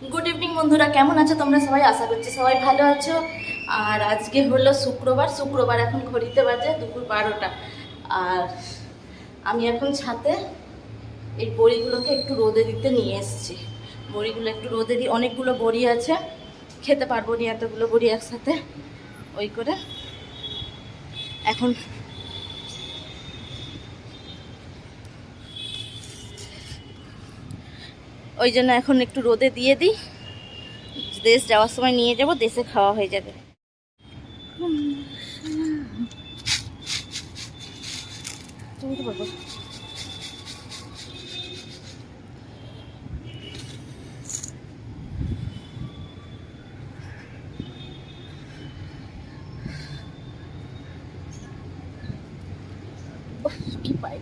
Good evening বন্ধুরা, কেমন আছো তোমরা সবাই? আশা করছি সবাই ভালো আছো। আর আজকে হলো শুক্রবার এখন ঘড়িতে বাজে দুপুর 12টা। আর আমি এখন ছাদে এই বড়িগুলোকে একটু রোদে দিতে নিয়ে এসেছি। বড়িগুলো একটু রোদে দিই, অনেকগুলো বড়ি আছে, খেতে পারবো না এতগুলো বড়ি একসাথে। ওই করে এখন ওই জন্য এখন একটু রোদে দিয়ে দিই, দেশ যাওয়ার সময় নিয়ে যাব, দেশে খাওয়া হয়ে যাবে। কি পাই,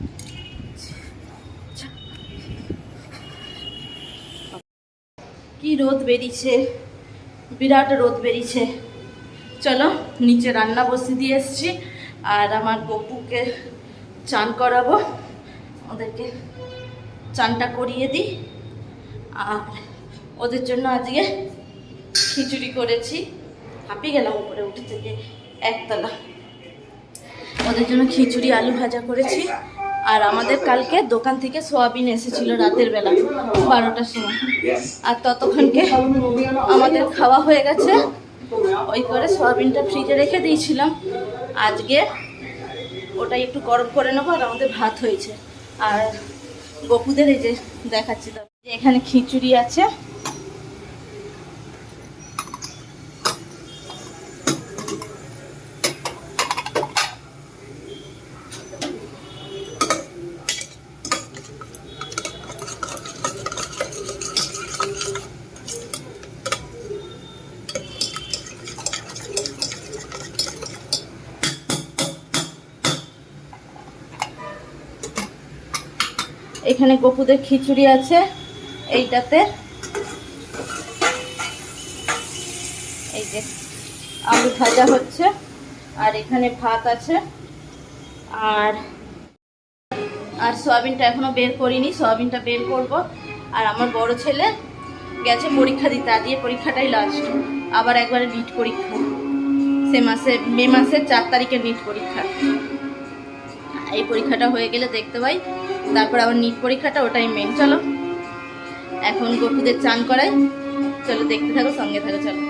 কি রোদ বেরিয়েছে, বিরাট রোদ বেরিয়েছে। চলো নিচে রান্না বসিয়ে দিয়ে এসছি। আর আমার গপুকে চান করাবো, ওদেরকে চানটা করিয়ে দিই। আর ওদের জন্য আজকে খিচুড়ি করেছি, হাঁপিয়ে গেলাম উপরে উঠে থেকে একতলা। ওদের জন্য খিচুড়ি আলু ভাজা করেছি। আর আমাদের কালকে দোকান থেকে সোয়াবিন এসেছিল রাতের বেলা 12টার সময়। আর ততক্ষণকে আমাদের খাওয়া হয়ে গেছে। ওই করে সোয়াবিনটা ফ্রিজে রেখে দিয়েছিলাম, আজকে ওটাই একটু গরম করে নেবো। আর আমাদের ভাত হয়েছে। আর গপুদের এই যে দেখাচ্ছি, তো এখানে খিচুড়ি আছে, এখানে গপুদের খিচুড়ি আছে এইটাতে। এই যে আলু ভাজা হচ্ছে, আর এখানে ভাত আছে। আর সয়াবিনটা এখনো বের করিনি, সয়াবিনটা বের করব। আর আমার বড় ছেলে গেছে পরীক্ষা দিতে, আজকে পরীক্ষাটাই লাস্ট। আবার একবারে নিট পরীক্ষা, মে মাসের 4 তারিখে নিট পরীক্ষা। এই পরীক্ষাটা হয়ে গেলে দেখতে পাই, তারপর আবার নিট পরীক্ষাটা, ওটাই মেন। চলো এখন গপুদের চান করাই, চলো দেখতে থাকো, সঙ্গে থাকো। চলো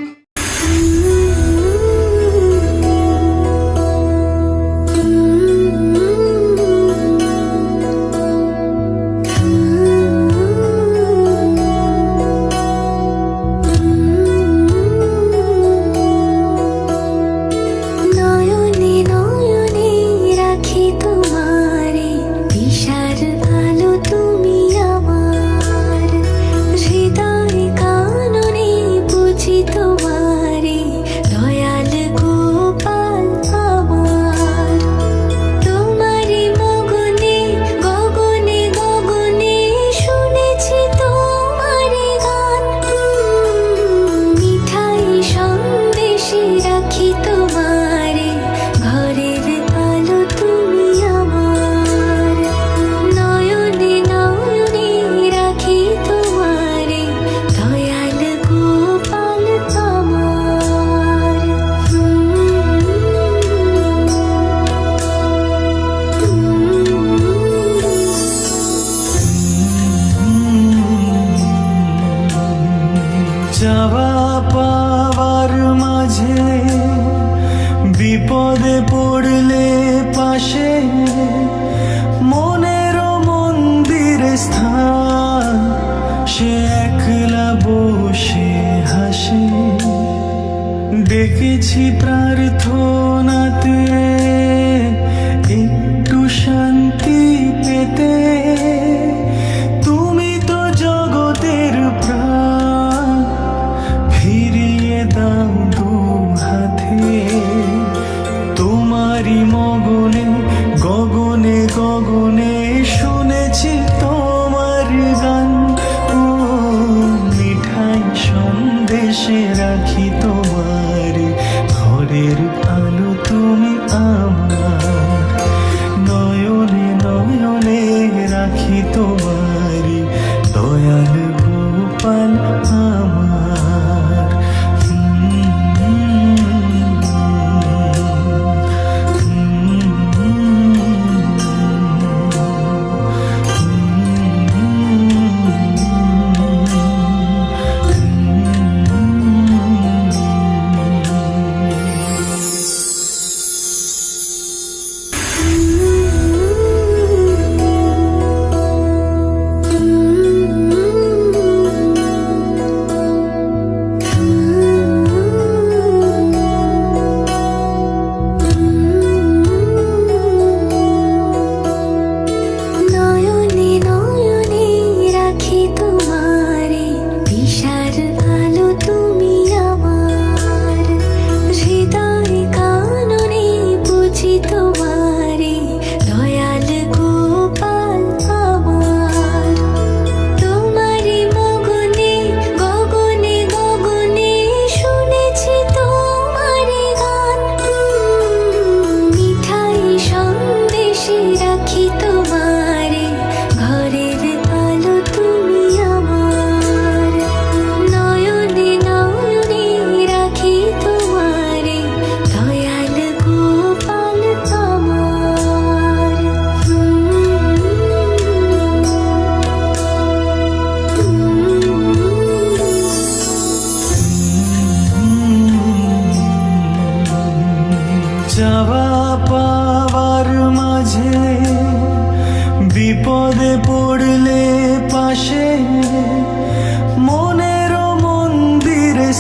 যাওয়া পাওয়ার মাঝে বিপদে পড়লে পাশে মনের মন্দির স্থান, সে একলা বসে হাসে। ডেকেছি প্রার্থনাতে একটু শান্তি পেতে, তুমি তো জগতের প্রাণ, ফিরিয়ে দাও দু হাতে। তোমারই মগনে গগনে গগনে শুনেছি তোমার গান। ও মিঠাই সন্দেশে রাখি তোমার, ঘরের আলো তুমি আমার। নয়নে নয়নে রাখি তোমার, দয়াল গোপাল আমার।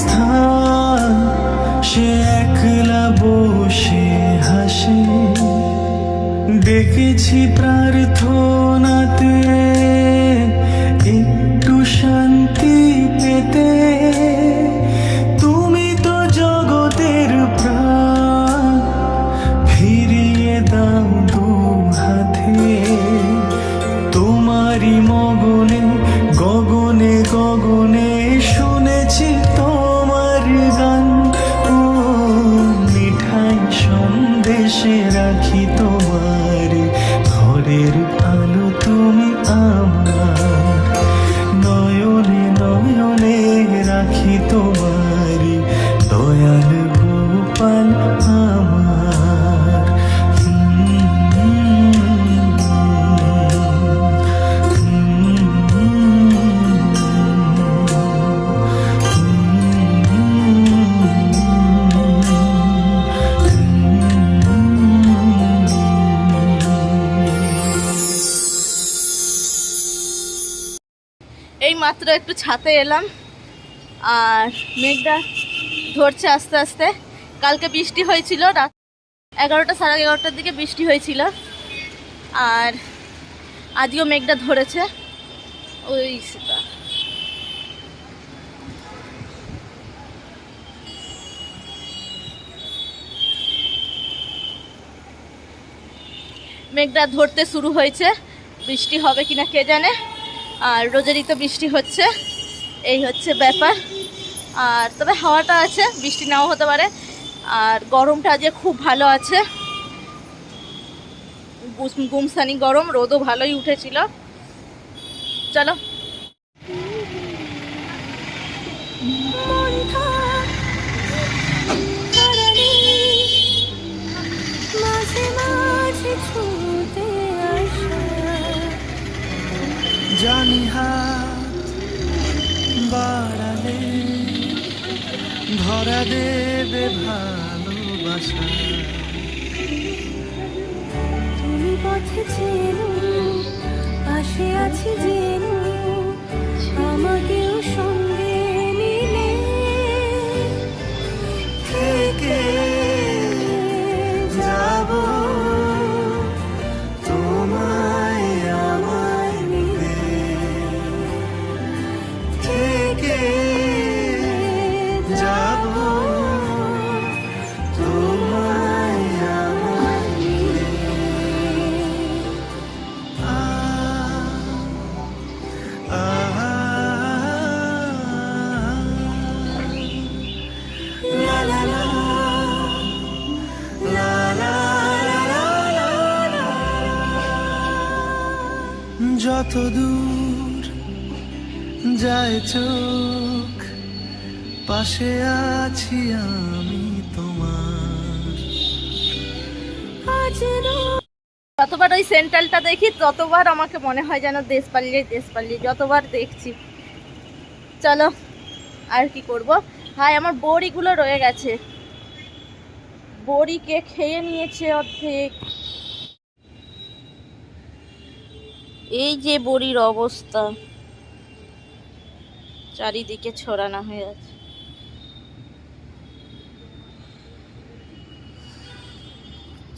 স্থান, সে একলা বসে হাসে। ডেকেছি প্রার্থনাতে একটু শান্তি পেতে, তুমি তো জগতের প্রাণ, ফিরিয়ে দাও দু হাতে। তোমারই মগনে গগনে গগনে শুনেছি তোমার গান, ও মিঠাই সন্দেশে রাখি তোমার ঘরের আলো তুমি আমার, নয়নে নয়নে রাখি তোমার দয়াল গোপাল আমার। এই মাত্র একটু ছাতে এলাম, আর মেঘটা ধরছে আস্তে আস্তে। কালকে বৃষ্টি হয়েছিল, রাত 11টা সাড়ে 11টার দিকে বৃষ্টি হয়েছিল, আর আজকেও মেঘটা ধরেছে। ওই সেটা মেঘটা ধরতে শুরু হয়েছে, বৃষ্টি হবে কিনা কে জানে। আর রোজেরই তো বৃষ্টি হচ্ছে, এই হচ্ছে ব্যাপার। আর তবে হাওয়াটা আছে, বৃষ্টি নাও হতে পারে। আর গরমটা আজকে খুব ভালো আছে, গুমসানি গরম, রোদও ভালোই উঠেছিল। চলো জানি হাত বাড়ালে ধরা দেবে ভালোবাসা। তুমি পথে চেনো, পাশে আছি জেনো, আমাকেও সঙ্গে নিলে থেকে যাব তোমায় আমায় নিতে, থেকে যাব তোমায় আমায় নিতে। La la la, la la la la la। যত দূর যায় চোখ, পাশে আছি আমি তোমার। আজ যতবার ওই সেন্ট্রালটা দেখি ততবার আমাকে মনে হয় যেন দেশ পালিয়ে দেশ পালিয়ে, যতবার দেখছি। চলো আর কি করব। হাই, আমার বড়িগুলো রয়ে গেছে, বড়িকে খেয়ে নিয়েছে অর্ধেক। এই যে বড়ির অবস্থা, চারিদিকে ছড়ানো হয়ে আছে।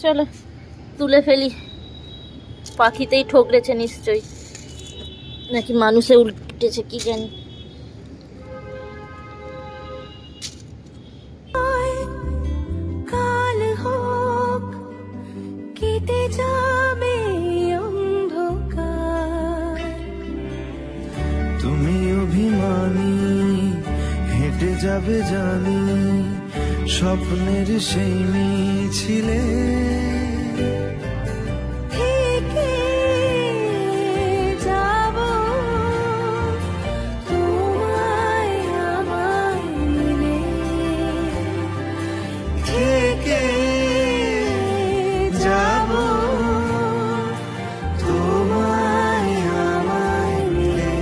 চলো তুলে ফেলি। পাখিতেই ঠকরেছে নিশ্চয়ই, নাকি মানুষে উল্টেছে কি জানি। কাল হোক কেটে যাবে অন্ধকার, তুমি অভিমানী হেঁটে যাবে জানি, স্বপ্নের সেই মিছিলে থেকে যাব তোমায় আমায় নিলে, থেকে যাব তোমায় আমায় নিলে।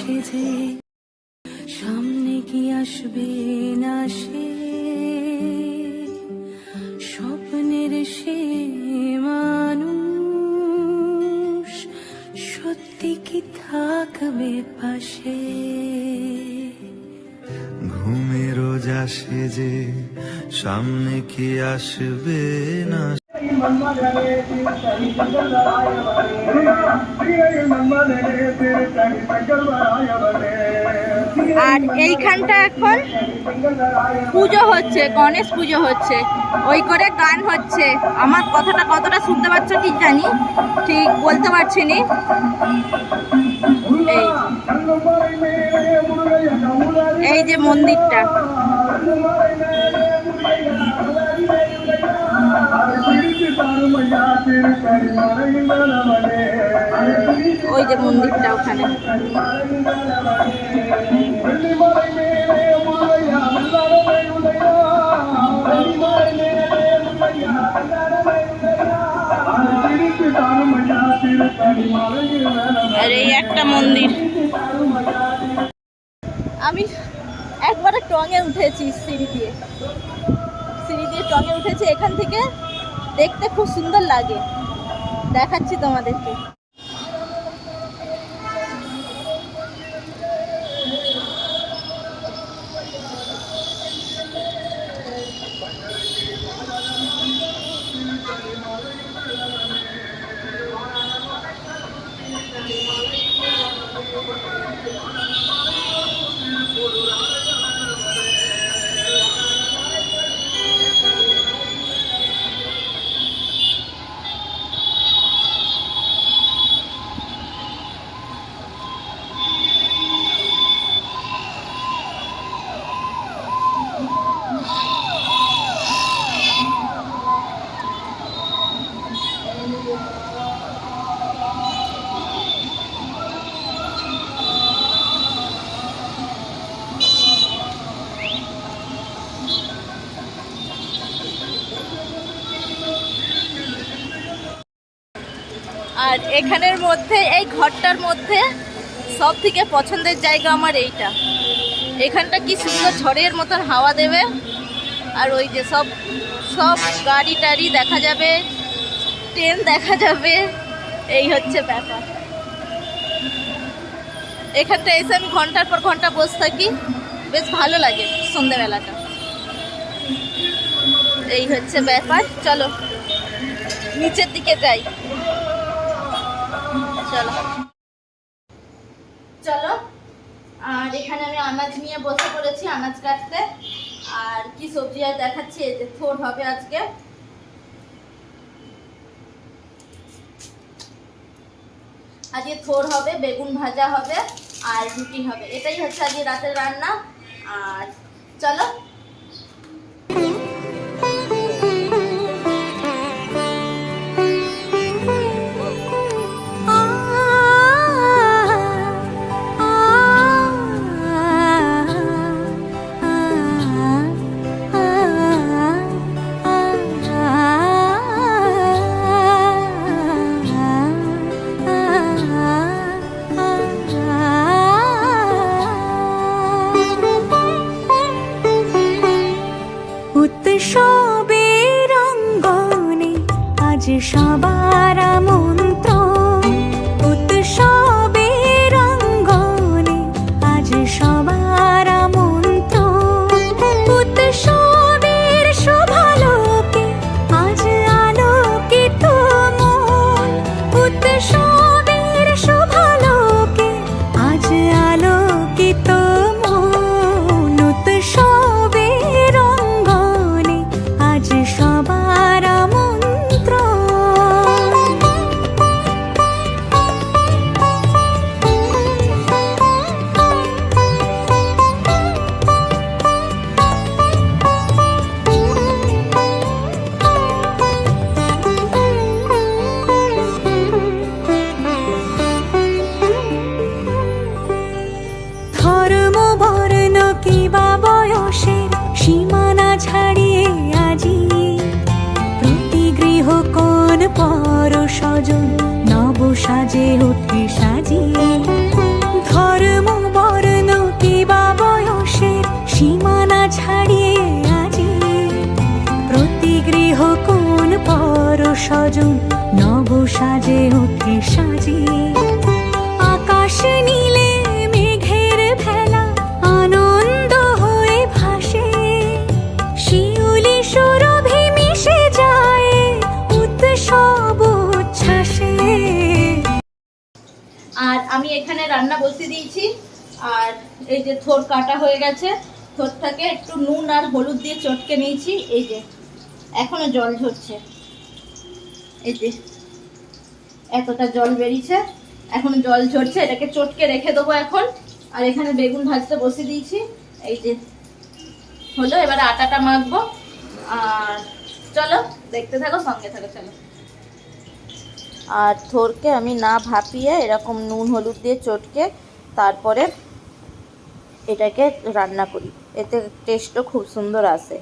সেজে সামনে কি আসবে না সে স্বপ্নের সে মানুষ সত্যি কি থাকবে পাশে ঘুমে রোজ আসে যে সামনে কি আসবে না আর এইখানটা এখন পুজো হচ্ছে, গণেশ পুজো হচ্ছে, ওই করে গান হচ্ছে। আমার কথাটা কতটা শুনতে পাচ্ছ কি জানি, ঠিক বলতে পারছি নি। এই যে মন্দিরটা, ওই যে মন্দিরটা ওখানে। আর এই একটা মন্দির। আমি একবারে টঙে উঠেছি, সিঁড়ি দিয়ে টঙে উঠেছি। এখান থেকে দেখতে খুব সুন্দর লাগে, দেখাচ্ছি তোমাদেরকে। আর এখানের মধ্যে, এই ঘরটার মধ্যে সব থেকে পছন্দের জায়গা আমার এইটা। এখানটা কি সুন্দর ঝড়ের মতন হাওয়া দেবে, আর ওই যে সব সব গাড়ি টাড়ি দেখা যাবে, ট্রেন দেখা যাবে। এই হচ্ছে ব্যাপার। এখানটা এসে আমি ঘন্টার পর ঘন্টা বসে থাকি, বেশ ভালো লাগে সন্ধ্যেবেলাটা। এই হচ্ছে ব্যাপার। চলো নিচের দিকে যাই, চলো চলো। আর এখানে আমি আনাজ নিয়ে বসে পড়েছি, আনাজ কাটতে। আর কি সবজি আর দেখাচ্ছি, এই যে থোড় হবে আজকে। আজকে থোড় হবে, বেগুন ভাজা হবে, আর রুটি হবে। এটাই হচ্ছে আজকে রাতের রান্না। আর চলো। উৎসবের অঙ্গনে আজ সবার আমন্ত্রণ, উৎসবের অঙ্গনে আজ সবার আমন্ত্রণ, উৎসবের শোভালোকে আজ আলোকিত মন, উৎসবের শোভালোকে আজ আলোকিত মন, উৎসবের অঙ্গনে আজ সবার আমন্ত্রণ। স্বজন নব সাজে ওঠে সাজিয়ে আকাশ নীলে মেঘের ভেলা আনন্দ হয়ে ভাসে শিউলি সুরভি মিশে যায় উৎসব উচ্ছ্বাসে। আর আমি এখানে রান্না বসিয়ে দিয়েছি। আর এই যে থোর কাটা হয়ে গেছে, থোরটাকে একটু নুন আর হলুদ দিয়ে চটকে নিয়েছি। এই যে এখনো জল ঝরছে, এই যে এতটা জল বেরিয়েছে, এখনো জল ঝরছে, এটাকে চটকে রেখে দেবো এখন। আর এখানে বেগুন ভাজতে বসিয়ে দিয়েছি, এই যে হলো। এবারে আটাটা মাখবো। আর চলো দেখতে থাকো, সঙ্গে থাকো, চলো। আর থোরকে আমি না ভাপিয়ে এরকম নুন হলুদ দিয়ে চটকে তারপরে এটাকে রান্না করি, এতে টেস্টও খুব সুন্দর আসে।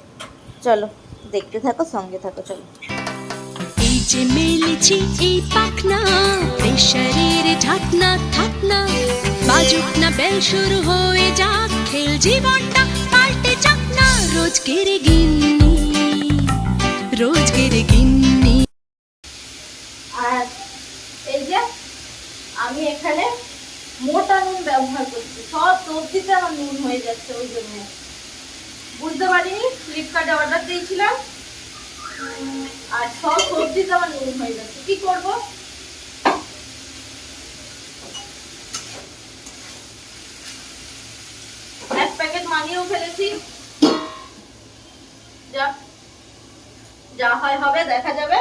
চলো দেখতে থাকো, সঙ্গে থাকো, চলো। এই যে মেলেছি এই পাখনা প্রেশারের ঢাকনা থাকনা বাজুক না বেল শুরু হয়ে যাক খেল জীবনটা পাল্টে যাক না রোজকের গিন্নি রোজকের গিন্নি। আর এই যে আমি এখানে মোটা নুন ব্যবহার করছি, সব সবজিতে আমার নুন হয়ে যাচ্ছে, ওই জন্য বুঝতে পারিনি। ফ্লিপকার্টে অর্ডার দিয়েছিলাম আর সব সবজিতে আমার নুন হয়ে যাচ্ছে, কি করব? এক প্যাকেট মানিয়েও ফেলেছি, যা হয় হবে, দেখা যাবে।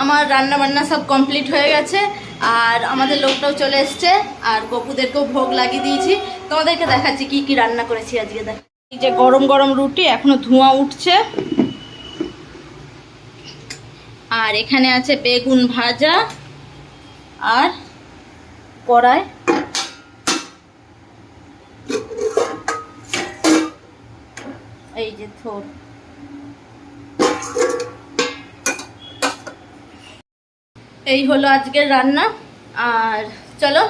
আমার রান্না বান্না সব কমপ্লিট হয়ে গেছে আর আমাদের লোকটাও চলে এসছে আর গপুদেরকেও ভোগ লাগিয়ে দিয়েছি। তোমাদেরকে দেখাচ্ছি কি কি রান্না করেছি আজকে। দেখ, এই যে গরম গরম রুটি, এখনো ধোঁয়া উঠছে। আর এখানে আছে বেগুন ভাজা আর কড়াই এই যে থোর। এই হলো আজকের রান্না। আর চলো,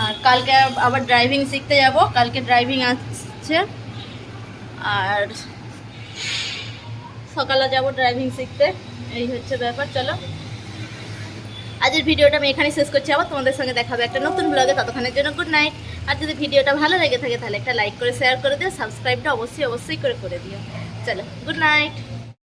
আর কালকে আবার ড্রাইভিং শিখতে যাব, কালকে ড্রাইভিং আসছে। আর সকালে যাব ড্রাইভিং শিখতে, এই হচ্ছে ব্যাপার। চলো আজকের ভিডিওটা আমি এখানেই শেষ করছি, আবার তোমাদের সঙ্গে দেখাবে একটা নতুন ব্লগে। ততক্ষণের জন্য গুড নাইট। আর যদি ভিডিওটা ভালো লেগে থাকে তাহলে একটা লাইক করে শেয়ার করে দিও, সাবস্ক্রাইবটা অবশ্যই করে দিও। চলো গুড নাইট।